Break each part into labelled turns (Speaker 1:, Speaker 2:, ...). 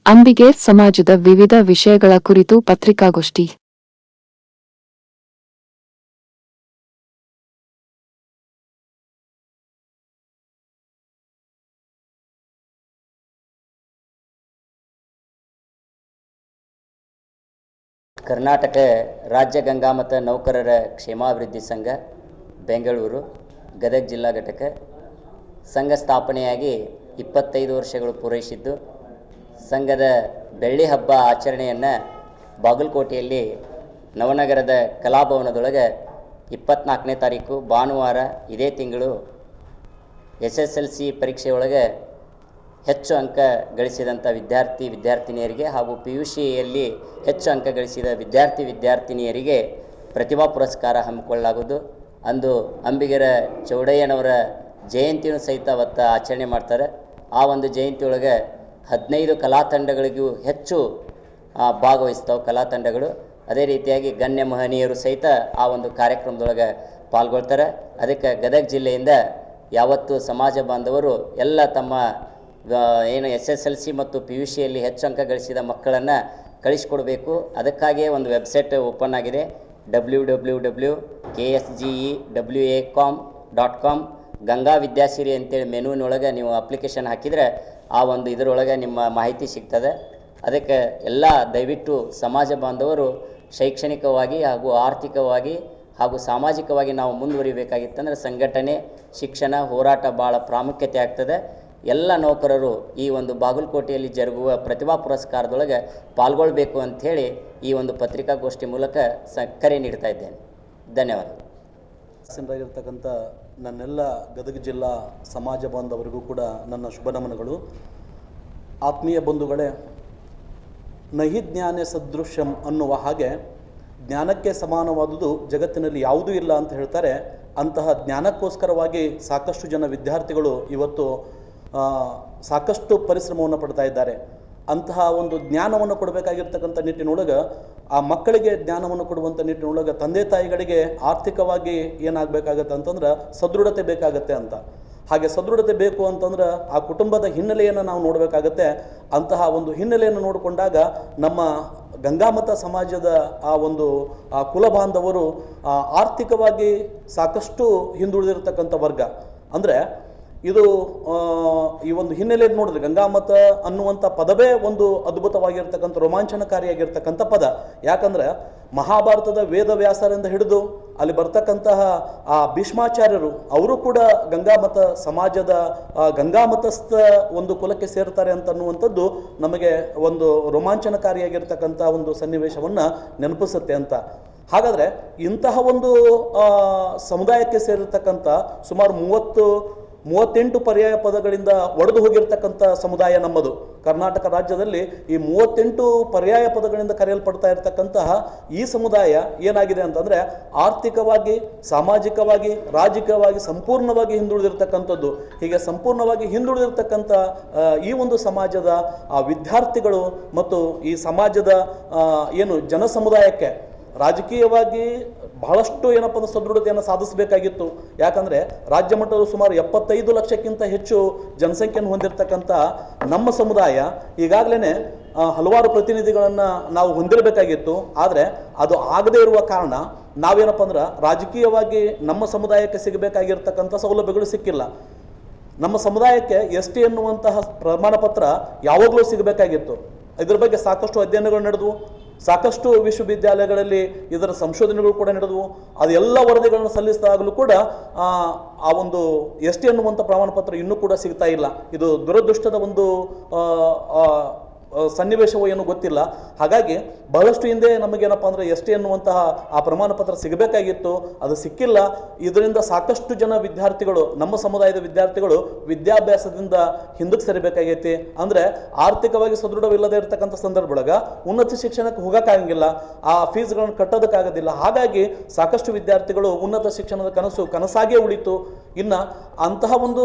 Speaker 1: ಅಂಬಿಗೆ ಸಮಾಜದ ವಿವಿಧ ವಿಷಯಗಳ ಕುರಿತು ಪತ್ರಿಕಾಗೋಷ್ಠಿ.
Speaker 2: ಕರ್ನಾಟಕ ರಾಜ್ಯ ಗಂಗಾಮತ ನೌಕರರ ಕ್ಷೇಮಾಭಿವೃದ್ಧಿ ಸಂಘ ಬೆಂಗಳೂರು ಗದಗ ಜಿಲ್ಲಾ ಘಟಕ ಸಂಘ ಸ್ಥಾಪನೆಯಾಗಿ 25 ವರ್ಷಗಳು ಪೂರೈಸಿದ್ದು, ಸಂಘದ ಬೆಳ್ಳಿ ಹಬ್ಬ ಆಚರಣೆಯನ್ನು ಬಾಗಲಕೋಟೆಯಲ್ಲಿ ನವನಗರದ ಕಲಾಭವನದೊಳಗೆ 24ನೇ ತಾರೀಕು ಭಾನುವಾರ ಇದೇ ತಿಂಗಳು SSLC ಪರೀಕ್ಷೆಯೊಳಗೆ ಹೆಚ್ಚು ಅಂಕ ಗಳಿಸಿದಂಥ ವಿದ್ಯಾರ್ಥಿನಿಯರಿಗೆ ಹಾಗೂ PUCಯಲ್ಲಿ ಹೆಚ್ಚು ಅಂಕ ಗಳಿಸಿದ ವಿದ್ಯಾರ್ಥಿನಿಯರಿಗೆ ಪ್ರತಿಭಾ ಪುರಸ್ಕಾರ ಹಮ್ಮಿಕೊಳ್ಳಲಾಗುವುದು. ಅಂದು ಅಂಬಿಗರ ಚೌಡಯ್ಯನವರ ಜಯಂತಿಯೂ ಸಹಿತ ಅವತ್ತು ಆಚರಣೆ ಮಾಡ್ತಾರೆ. ಆ ಒಂದು ಜಯಂತಿಯೊಳಗೆ 15 ಕಲಾ ತಂಡಗಳಿಗೂ ಹೆಚ್ಚು ಭಾಗವಹಿಸ್ತಾವೆ ಕಲಾ ತಂಡಗಳು. ಅದೇ ರೀತಿಯಾಗಿ ಗಣ್ಯ ಮಹನೀಯರು ಸಹಿತ ಆ ಒಂದು ಕಾರ್ಯಕ್ರಮದೊಳಗೆ ಪಾಲ್ಗೊಳ್ತಾರೆ. ಅದಕ್ಕೆ ಗದಗ ಜಿಲ್ಲೆಯಿಂದ ಯಾವತ್ತು ಸಮಾಜ ಬಾಂಧವರು ಎಲ್ಲ ತಮ್ಮ ಏನು SSLC ಮತ್ತು PUCಯಲ್ಲಿ ಹೆಚ್ಚು ಅಂಕ ಗಳಿಸಿದ ಮಕ್ಕಳನ್ನು ಕಳಿಸ್ಕೊಡ್ಬೇಕು. ಅದಕ್ಕಾಗಿಯೇ ಒಂದು ವೆಬ್ಸೈಟ್ ಓಪನ್ ಆಗಿದೆ, www.ksgewacom.com. ಗಂಗಾ ವಿದ್ಯಾಸಿರಿ ಅಂತೇಳಿ ಮೆನುವಿನೊಳಗೆ ನೀವು ಅಪ್ಲಿಕೇಶನ್ ಹಾಕಿದರೆ ಆ ಒಂದು ಇದರೊಳಗೆ ನಿಮ್ಮ ಮಾಹಿತಿ ಸಿಗ್ತದೆ. ಅದಕ್ಕೆ ಎಲ್ಲ ದಯವಿಟ್ಟು ಸಮಾಜ ಬಾಂಧವರು ಶೈಕ್ಷಣಿಕವಾಗಿ ಹಾಗೂ ಆರ್ಥಿಕವಾಗಿ ಹಾಗೂ ಸಾಮಾಜಿಕವಾಗಿ ನಾವು ಮುಂದುವರಿಬೇಕಾಗಿತ್ತಂದ್ರೆ ಸಂಘಟನೆ, ಶಿಕ್ಷಣ, ಹೋರಾಟ ಭಾಳ ಪ್ರಾಮುಖ್ಯತೆ ಆಗ್ತದೆ. ಎಲ್ಲ ನೌಕರರು ಈ ಒಂದು ಬಾಗಲಕೋಟೆಯಲ್ಲಿ ಜರುಗುವ ಪ್ರತಿಭಾ ಪುರಸ್ಕಾರದೊಳಗೆ ಪಾಲ್ಗೊಳ್ಬೇಕು ಅಂಥೇಳಿ ಈ ಒಂದು ಪತ್ರಿಕಾಗೋಷ್ಠಿ ಮೂಲಕ ಕರೆ ನೀಡ್ತಾ ಇದ್ದೇನೆ. ಧನ್ಯವಾದ.
Speaker 3: ಸಿಂಧರಾಗಿರ್ತಕ್ಕಂಥ ನನ್ನೆಲ್ಲ ಗದಗ ಜಿಲ್ಲಾ ಸಮಾಜ ಬಾಂಧವರಿಗೂ ಕೂಡ ನನ್ನ ಶುಭ ನಮನಗಳು. ಆತ್ಮೀಯ ಬಂಧುಗಳೇ, ನಹಿ ಜ್ಞಾನೇ ಸದೃಶ್ಯಂ ಅನ್ನುವ ಹಾಗೆ ಜ್ಞಾನಕ್ಕೆ ಸಮಾನವಾದುದು ಜಗತ್ತಿನಲ್ಲಿ ಯಾವುದೂ ಇಲ್ಲ ಅಂತ ಹೇಳ್ತಾರೆ. ಅಂತಹ ಜ್ಞಾನಕ್ಕೋಸ್ಕರವಾಗಿ ಸಾಕಷ್ಟು ಜನ ವಿದ್ಯಾರ್ಥಿಗಳು ಇವತ್ತು ಸಾಕಷ್ಟು ಪರಿಶ್ರಮವನ್ನು ಪಡ್ತಾ ಇದ್ದಾರೆ. ಅಂತಹ ಒಂದು ಜ್ಞಾನವನ್ನು ಕೊಡಬೇಕಾಗಿರ್ತಕ್ಕಂಥ ನಿಟ್ಟಿನೊಳಗೆ, ಆ ಮಕ್ಕಳಿಗೆ ಜ್ಞಾನವನ್ನು ಕೊಡುವಂಥ ನಿಟ್ಟಿನೊಳಗೆ ತಂದೆ ತಾಯಿಗಳಿಗೆ ಆರ್ಥಿಕವಾಗಿ ಏನಾಗಬೇಕಾಗತ್ತೆ ಅಂತಂದ್ರೆ ಸದೃಢತೆ ಬೇಕಾಗತ್ತೆ ಅಂತ. ಹಾಗೆ ಸದೃಢತೆ ಬೇಕು ಅಂತಂದ್ರೆ ಆ ಕುಟುಂಬದ ಹಿನ್ನೆಲೆಯನ್ನು ನಾವು ನೋಡಬೇಕಾಗತ್ತೆ. ಅಂತಹ ಒಂದು ಹಿನ್ನೆಲೆಯನ್ನು ನೋಡಿಕೊಂಡಾಗ ನಮ್ಮ ಗಂಗಾಮತ ಸಮಾಜದ ಆ ಒಂದು ಕುಲಬಾಂಧವರು ಆರ್ಥಿಕವಾಗಿ ಸಾಕಷ್ಟು ಹಿಂದುಳಿದಿರ್ತಕ್ಕಂಥ ವರ್ಗ. ಅಂದರೆ ಇದು ಈ ಒಂದು ಹಿನ್ನೆಲೆಯಲ್ಲಿ ನೋಡಿದ್ರೆ ಗಂಗಾಮತ ಅನ್ನುವಂಥ ಪದವೇ ಒಂದು ಅದ್ಭುತವಾಗಿರ್ತಕ್ಕಂಥ ರೋಮಾಂಚನಕಾರಿಯಾಗಿರ್ತಕ್ಕಂಥ ಪದ. ಯಾಕಂದರೆ ಮಹಾಭಾರತದ ವೇದವ್ಯಾಸರಿಂದ ಹಿಡಿದು ಅಲ್ಲಿ ಬರ್ತಕ್ಕಂತಹ ಆ ಭೀಷ್ಮಾಚಾರ್ಯರು ಅವರು ಕೂಡ ಗಂಗಾಮತ ಸಮಾಜದ ಗಂಗಾಮತಸ್ಥ ಒಂದು ಕುಲಕ್ಕೆ ಸೇರ್ತಾರೆ ಅಂತನ್ನುವಂಥದ್ದು ನಮಗೆ ಒಂದು ರೋಮಾಂಚನಕಾರಿಯಾಗಿರ್ತಕ್ಕಂಥ ಒಂದು ಸನ್ನಿವೇಶವನ್ನು ನೆನಪಿಸುತ್ತೆ ಅಂತ. ಹಾಗಾದರೆ ಇಂತಹ ಒಂದು ಸಮುದಾಯಕ್ಕೆ ಸೇರಿರ್ತಕ್ಕಂಥ ಸುಮಾರು 38 ಪರ್ಯಾಯ ಪದಗಳಿಂದ ಒಡೆದು ಹೋಗಿರ್ತಕ್ಕಂಥ ಸಮುದಾಯ ನಮ್ಮದು. ಕರ್ನಾಟಕ ರಾಜ್ಯದಲ್ಲಿ ಈ 38 ಪರ್ಯಾಯ ಪದಗಳಿಂದ ಕರೆಯಲ್ಪಡ್ತಾ ಇರತಕ್ಕಂತಹ ಈ ಸಮುದಾಯ ಏನಾಗಿದೆ ಅಂತಂದರೆ ಆರ್ಥಿಕವಾಗಿ, ಸಾಮಾಜಿಕವಾಗಿ, ರಾಜಕೀಯವಾಗಿ ಸಂಪೂರ್ಣವಾಗಿ ಹಿಂದುಳಿದಿರ್ತಕ್ಕಂಥದ್ದು. ಹೀಗೆ ಸಂಪೂರ್ಣವಾಗಿ ಹಿಂದುಳಿದಿರ್ತಕ್ಕಂಥ ಈ ಒಂದು ಸಮಾಜದ ವಿದ್ಯಾರ್ಥಿಗಳು ಮತ್ತು ಈ ಸಮಾಜದ ಏನು ಜನ ಸಮುದಾಯಕ್ಕೆ ರಾಜಕೀಯವಾಗಿ ಬಹಳಷ್ಟು ಏನಪ್ಪ ಅಂದ್ರೆ ಸದೃಢತೆಯನ್ನು ಸಾಧಿಸಬೇಕಾಗಿತ್ತು. ಯಾಕಂದರೆ ರಾಜ್ಯ ಮಟ್ಟದ ಸುಮಾರು 75 ಲಕ್ಷಕ್ಕಿಂತ ಹೆಚ್ಚು ಜನಸಂಖ್ಯೆಯನ್ನು ಹೊಂದಿರತಕ್ಕಂಥ ನಮ್ಮ ಸಮುದಾಯ ಈಗಾಗಲೇ ಹಲವಾರು ಪ್ರತಿನಿಧಿಗಳನ್ನು ನಾವು ಹೊಂದಿರಬೇಕಾಗಿತ್ತು. ಆದರೆ ಅದು ಆಗದೇ ಇರುವ ಕಾರಣ ನಾವೇನಪ್ಪ ಅಂದ್ರೆ ರಾಜಕೀಯವಾಗಿ ನಮ್ಮ ಸಮುದಾಯಕ್ಕೆ ಸಿಗಬೇಕಾಗಿರ್ತಕ್ಕಂಥ ಸೌಲಭ್ಯಗಳು ಸಿಕ್ಕಿಲ್ಲ. ನಮ್ಮ ಸಮುದಾಯಕ್ಕೆ ST ಎನ್ನುವಂತಹ ಪ್ರಮಾಣ ಪತ್ರ ಯಾವಾಗಲೂ ಸಿಗಬೇಕಾಗಿತ್ತು. ಇದರ ಬಗ್ಗೆ ಸಾಕಷ್ಟು ಅಧ್ಯಯನಗಳು ನಡೆದವು, ಸಾಕಷ್ಟು ವಿಶ್ವವಿದ್ಯಾಲಯಗಳಲ್ಲಿ ಇದರ ಸಂಶೋಧನೆಗಳು ಕೂಡ ನಡೆದವು. ಅದೆಲ್ಲ ವರದಿಗಳನ್ನು ಸಲ್ಲಿಸಿದಾಗಲೂ ಕೂಡ ಆ ಒಂದು ST ಅನ್ನುವಂಥ ಪ್ರಮಾಣ ಪತ್ರ ಇನ್ನೂ ಕೂಡ ಸಿಗ್ತಾ ಇಲ್ಲ. ಇದು ದುರದೃಷ್ಟದ ಒಂದು ಸನ್ನಿವೇಶವೋ ಏನೂ ಗೊತ್ತಿಲ್ಲ. ಹಾಗಾಗಿ ಬಹಳಷ್ಟು ಹಿಂದೆ ನಮಗೇನಪ್ಪ ಅಂದರೆ ST ಅನ್ನುವಂತಹ ಆ ಪ್ರಮಾಣ ಪತ್ರ ಸಿಗಬೇಕಾಗಿತ್ತು, ಅದು ಸಿಕ್ಕಿಲ್ಲ. ಇದರಿಂದ ಸಾಕಷ್ಟು ಜನ ವಿದ್ಯಾರ್ಥಿಗಳು, ನಮ್ಮ ಸಮುದಾಯದ ವಿದ್ಯಾರ್ಥಿಗಳು ವಿದ್ಯಾಭ್ಯಾಸದಿಂದ ಹಿಂದಕ್ಕೆ ಸರಿಬೇಕಾಗೈತಿ. ಅಂದರೆ ಆರ್ಥಿಕವಾಗಿ ಸದೃಢವಿಲ್ಲದೆ ಇರತಕ್ಕಂಥ ಸಂದರ್ಭದೊಳಗೆ ಉನ್ನತ ಶಿಕ್ಷಣಕ್ಕೆ ಹೋಗೋಕ್ಕಾಗಂಗಿಲ್ಲ, ಆ ಫೀಸ್ಗಳನ್ನು ಕಟ್ಟೋದಕ್ಕಾಗೋದಿಲ್ಲ. ಹಾಗಾಗಿ ಸಾಕಷ್ಟು ವಿದ್ಯಾರ್ಥಿಗಳು ಉನ್ನತ ಶಿಕ್ಷಣದ ಕನಸಾಗೇ ಉಳಿತು. ಇನ್ನು ಅಂತಹ ಒಂದು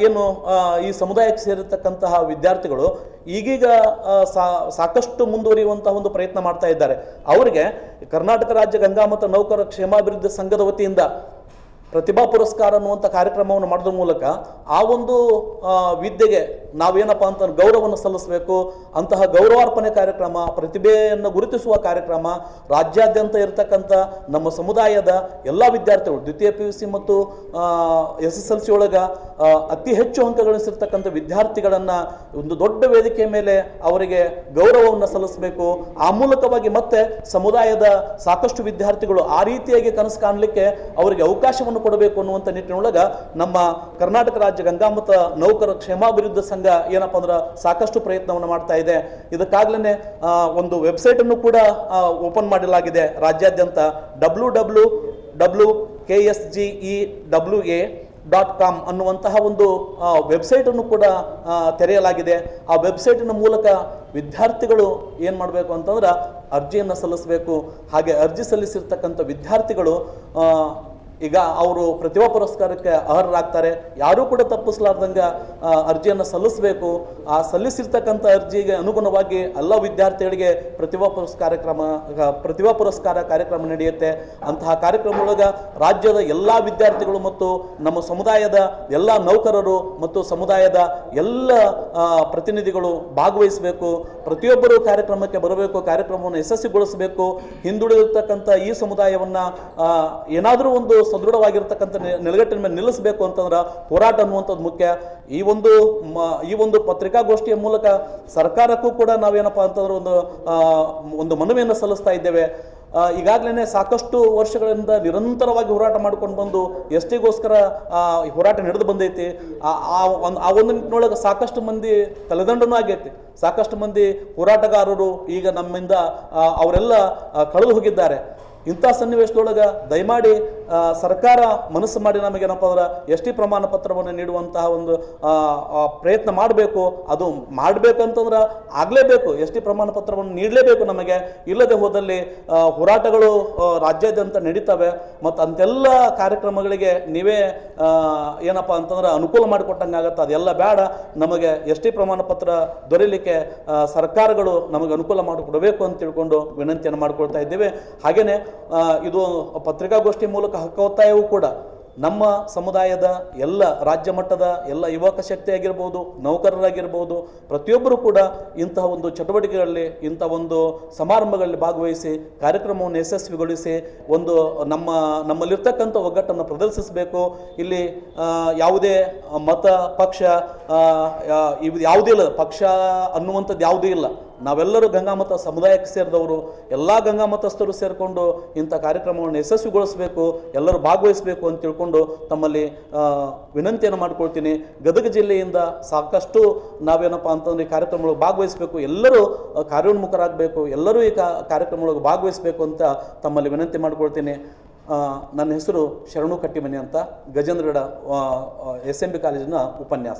Speaker 3: ಏನು ಈ ಸಮುದಾಯಕ್ಕೆ ಸೇರಿರ್ತಕ್ಕಂತಹ ವಿದ್ಯಾರ್ಥಿಗಳು ಈಗೀಗ ಸಾಕಷ್ಟು ಮುಂದುವರಿಯುವಂತಹ ಒಂದು ಪ್ರಯತ್ನ ಮಾಡ್ತಾ ಇದ್ದಾರೆ. ಅವರಿಗೆ ಕರ್ನಾಟಕ ರಾಜ್ಯ ಗಂಗಾಮತ ನೌಕರರ ಕ್ಷೇಮಾಭಿವೃದ್ಧಿ ಸಂಘದ ವತಿಯಿಂದ ಪ್ರತಿಭಾ ಪುರಸ್ಕಾರ ಅನ್ನುವಂಥ ಕಾರ್ಯಕ್ರಮವನ್ನು ಮಾಡೋದ್ರ ಮೂಲಕ ಆ ಒಂದು ವಿದ್ಯೆಗೆ ನಾವೇನಪ್ಪ ಅಂತ ಗೌರವವನ್ನು ಸಲ್ಲಿಸಬೇಕು. ಅಂತಹ ಗೌರವಾರ್ಪಣೆ ಕಾರ್ಯಕ್ರಮ, ಪ್ರತಿಭೆಯನ್ನು ಗುರುತಿಸುವ ಕಾರ್ಯಕ್ರಮ ರಾಜ್ಯಾದ್ಯಂತ ಇರತಕ್ಕಂಥ ನಮ್ಮ ಸಮುದಾಯದ ಎಲ್ಲ ವಿದ್ಯಾರ್ಥಿಗಳು ದ್ವಿತೀಯ PUC ಮತ್ತು SSLC ಒಳಗೆ ಅತಿ ಹೆಚ್ಚು ಅಂಕ ಗಳಿಸಿರ್ತಕ್ಕಂಥ ವಿದ್ಯಾರ್ಥಿಗಳನ್ನು ಒಂದು ದೊಡ್ಡ ವೇದಿಕೆ ಮೇಲೆ ಅವರಿಗೆ ಗೌರವವನ್ನು ಸಲ್ಲಿಸಬೇಕು. ಆ ಮೂಲಕವಾಗಿ ಮತ್ತೆ ಸಮುದಾಯದ ಸಾಕಷ್ಟು ವಿದ್ಯಾರ್ಥಿಗಳು ಆ ರೀತಿಯಾಗಿ ಕನಸು ಕಾಣಲಿಕ್ಕೆ ಅವರಿಗೆ ಅವಕಾಶವನ್ನು ಕೊಡಬೇಕು ಅನ್ನುವಂಥ ನಿಟ್ಟಿನೊಳಗೆ ನಮ್ಮ ಕರ್ನಾಟಕ ರಾಜ್ಯ ಗಂಗಾಮತ ನೌಕರ ಕ್ಷೇಮಾಭಿವೃದ್ಧಿ ಸಂಘ ಏನಪ್ಪ ಅಂದ್ರೆ ಸಾಕಷ್ಟು ಪ್ರಯತ್ನವನ್ನು ಮಾಡ್ತಾ ಇದೆ. ಇದಕ್ಕಾಗಲೇ ಒಂದು ವೆಬ್ಸೈಟನ್ನು ಕೂಡ ಓಪನ್ ಮಾಡಲಾಗಿದೆ ರಾಜ್ಯಾದ್ಯಂತ www.ksgewa.com ಅನ್ನುವಂತಹ ಒಂದು ವೆಬ್ಸೈಟನ್ನು ಕೂಡ ತೆರೆಯಲಾಗಿದೆ. ಆ ವೆಬ್ಸೈಟಿನ ಮೂಲಕ ವಿದ್ಯಾರ್ಥಿಗಳು ಏನು ಮಾಡಬೇಕು ಅಂತಂದ್ರೆ ಅರ್ಜಿಯನ್ನು ಸಲ್ಲಿಸಬೇಕು. ಹಾಗೆ ಅರ್ಜಿ ಸಲ್ಲಿಸಿರ್ತಕ್ಕಂಥ ವಿದ್ಯಾರ್ಥಿಗಳು ಈಗ ಅವರು ಪ್ರತಿಭಾ ಪುರಸ್ಕಾರಕ್ಕೆ ಅರ್ಹರಾಗ್ತಾರೆ. ಯಾರೂ ಕೂಡ ತಪ್ಪಿಸಲಾರ್ದಂಗೆ ಅರ್ಜಿಯನ್ನು ಸಲ್ಲಿಸಬೇಕು. ಆ ಸಲ್ಲಿಸಿರ್ತಕ್ಕಂಥ ಅರ್ಜಿಗೆ ಅನುಗುಣವಾಗಿ ಎಲ್ಲ ವಿದ್ಯಾರ್ಥಿಗಳಿಗೆ ಪ್ರತಿಭಾ ಪುರಸ್ಕಾರ ಕಾರ್ಯಕ್ರಮ ನಡೆಯುತ್ತೆ. ಅಂತಹ ಕಾರ್ಯಕ್ರಮದೊಳಗೆ ರಾಜ್ಯದ ಎಲ್ಲ ವಿದ್ಯಾರ್ಥಿಗಳು ಮತ್ತು ನಮ್ಮ ಸಮುದಾಯದ ಎಲ್ಲ ನೌಕರರು ಮತ್ತು ಸಮುದಾಯದ ಎಲ್ಲ ಪ್ರತಿನಿಧಿಗಳು ಭಾಗವಹಿಸಬೇಕು. ಪ್ರತಿಯೊಬ್ಬರು ಕಾರ್ಯಕ್ರಮಕ್ಕೆ ಬರಬೇಕು, ಕಾರ್ಯಕ್ರಮವನ್ನು ಯಶಸ್ವಿಗೊಳಿಸಬೇಕು. ಹಿಂದುಳಿದಿರ್ತಕ್ಕಂಥ ಈ ಸಮುದಾಯವನ್ನು ಏನಾದರೂ ಒಂದು ಸದೃಢವಾಗಿರ್ತಕ್ಕಂಥ ನೆಲೆಗಟ್ಟಿನ ಮೇಲೆ ನಿಲ್ಲಿಸಬೇಕು ಅಂತಂದ್ರೆ ಹೋರಾಟ ಅನ್ನುವಂಥದ್ದು ಮುಖ್ಯ. ಈ ಒಂದು ಪತ್ರಿಕಾಗೋಷ್ಠಿಯ ಮೂಲಕ ಸರ್ಕಾರಕ್ಕೂ ಕೂಡ ನಾವೇನಪ್ಪ ಅಂತಂದ್ರೆ ಒಂದು ಮನವಿಯನ್ನು ಸಲ್ಲಿಸ್ತಾ ಇದ್ದೇವೆ. ಈಗಾಗಲೇ ಸಾಕಷ್ಟು ವರ್ಷಗಳಿಂದ ನಿರಂತರವಾಗಿ ಹೋರಾಟ ಮಾಡ್ಕೊಂಡು ಬಂದು ಎಸ್ಟಿಗೋಸ್ಕರ ಹೋರಾಟ ನಡೆದು ಬಂದೈತಿ. ಆ ಒಂದು ನಿಟ್ಟಿನೊಳಗೆ ಸಾಕಷ್ಟು ಮಂದಿ ತಲೆದಂಡನೂ ಆಗೈತಿ. ಸಾಕಷ್ಟು ಮಂದಿ ಹೋರಾಟಗಾರರು ಈಗ ನಮ್ಮಿಂದ ಅವರೆಲ್ಲ ಕಳೆದು ಹೋಗಿದ್ದಾರೆ. ಇಂಥ ಸನ್ನಿವೇಶದೊಳಗೆ ದಯಮಾಡಿ ಸರ್ಕಾರ ಮನಸ್ಸು ಮಾಡಿ ನಮಗೇನಪ್ಪ ಅಂದ್ರೆ ST ಪ್ರಮಾಣ ಪತ್ರವನ್ನು ನೀಡುವಂತಹ ಒಂದು ಪ್ರಯತ್ನ ಮಾಡಬೇಕು. ಅದು ಮಾಡಬೇಕಂತಂದ್ರೆ ಆಗಲೇಬೇಕು, ST ಪ್ರಮಾಣ ಪತ್ರವನ್ನು ನೀಡಲೇಬೇಕು ನಮಗೆ. ಇಲ್ಲದೆ ಹೋದಲ್ಲಿ ಹೋರಾಟಗಳು ರಾಜ್ಯಾದ್ಯಂತ ನಡೀತವೆ. ಮತ್ತು ಅಂತೆಲ್ಲ ಕಾರ್ಯಕ್ರಮಗಳಿಗೆ ನೀವೇ ಏನಪ್ಪ ಅಂತಂದ್ರೆ ಅನುಕೂಲ ಮಾಡಿಕೊಟ್ಟಂಗಾಗತ್ತೆ. ಅದೆಲ್ಲ ಬೇಡ. ನಮಗೆ ST ಪ್ರಮಾಣ ಪತ್ರ ದೊರೆಯಲಿಕ್ಕೆ ಸರ್ಕಾರಗಳು ನಮಗೆ ಅನುಕೂಲ ಮಾಡಿಕೊಡಬೇಕು ಅಂತ ತಿಳ್ಕೊಂಡು ವಿನಂತಿಯನ್ನು ಮಾಡಿಕೊಳ್ತಾ ಇದ್ದೇವೆ. ಹಾಗೆಯೇ ಇದು ಪತ್ರಿಕಾಗೋಷ್ಠಿ ಮೂಲಕ ಹಕ್ಕೊತ್ತಾಯವೂ ಕೂಡ ನಮ್ಮ ಸಮುದಾಯದ ಎಲ್ಲ ರಾಜ್ಯ ಮಟ್ಟದ ಎಲ್ಲ ಯುವಕ ಶಕ್ತಿ ಆಗಿರ್ಬೋದು, ನೌಕರರಾಗಿರ್ಬೋದು, ಪ್ರತಿಯೊಬ್ಬರು ಕೂಡ ಇಂತಹ ಒಂದು ಚಟುವಟಿಕೆಗಳಲ್ಲಿ, ಇಂಥ ಒಂದು ಸಮಾರಂಭಗಳಲ್ಲಿ ಭಾಗವಹಿಸಿ ಕಾರ್ಯಕ್ರಮವನ್ನು ಯಶಸ್ವಿಗೊಳಿಸಿ ಒಂದು ನಮ್ಮಲ್ಲಿರ್ತಕ್ಕಂಥ ಒಗ್ಗಟ್ಟನ್ನು ಪ್ರದರ್ಶಿಸಬೇಕು. ಇಲ್ಲಿ ಯಾವುದೇ ಮತ ಪಕ್ಷ ಇವು ಯಾವುದೂ ಇಲ್ಲ, ಪಕ್ಷ ಅನ್ನುವಂಥದ್ದು ಯಾವುದೂ ಇಲ್ಲ. ನಾವೆಲ್ಲರೂ ಗಂಗಾಮತ ಸಮುದಾಯಕ್ಕೆ ಸೇರಿದವರು. ಎಲ್ಲ ಗಂಗಾಮತಸ್ಥರು ಸೇರಿಕೊಂಡು ಇಂಥ ಕಾರ್ಯಕ್ರಮವನ್ನು ಯಶಸ್ವಿಗೊಳಿಸಬೇಕು, ಎಲ್ಲರೂ ಭಾಗವಹಿಸಬೇಕು ಅಂತ ತಿಳ್ಕೊಂಡು ತಮ್ಮಲ್ಲಿ ವಿನಂತಿಯನ್ನು ಮಾಡ್ಕೊಳ್ತೀನಿ. ಗದಗ ಜಿಲ್ಲೆಯಿಂದ ಸಾಕಷ್ಟು ನಾವೇನಪ್ಪ ಅಂತಂದ್ರೆ ಈ ಕಾರ್ಯಕ್ರಮಗಳಿಗೆ ಭಾಗವಹಿಸಬೇಕು, ಎಲ್ಲರೂ ಕಾರ್ಯೋನ್ಮುಖರಾಗಬೇಕು, ಎಲ್ಲರೂ ಈ ಕಾರ್ಯಕ್ರಮಗಳಿಗೆ ಭಾಗವಹಿಸಬೇಕು ಅಂತ ತಮ್ಮಲ್ಲಿ ವಿನಂತಿ ಮಾಡ್ಕೊಳ್ತೀನಿ. ನನ್ನ ಹೆಸರು ಶರಣು ಕಟ್ಟಿಮನಿ ಅಂತ, ಗಜೇಂದ್ರಗಡ SMB ಕಾಲೇಜಿನ ಉಪನ್ಯಾಸ.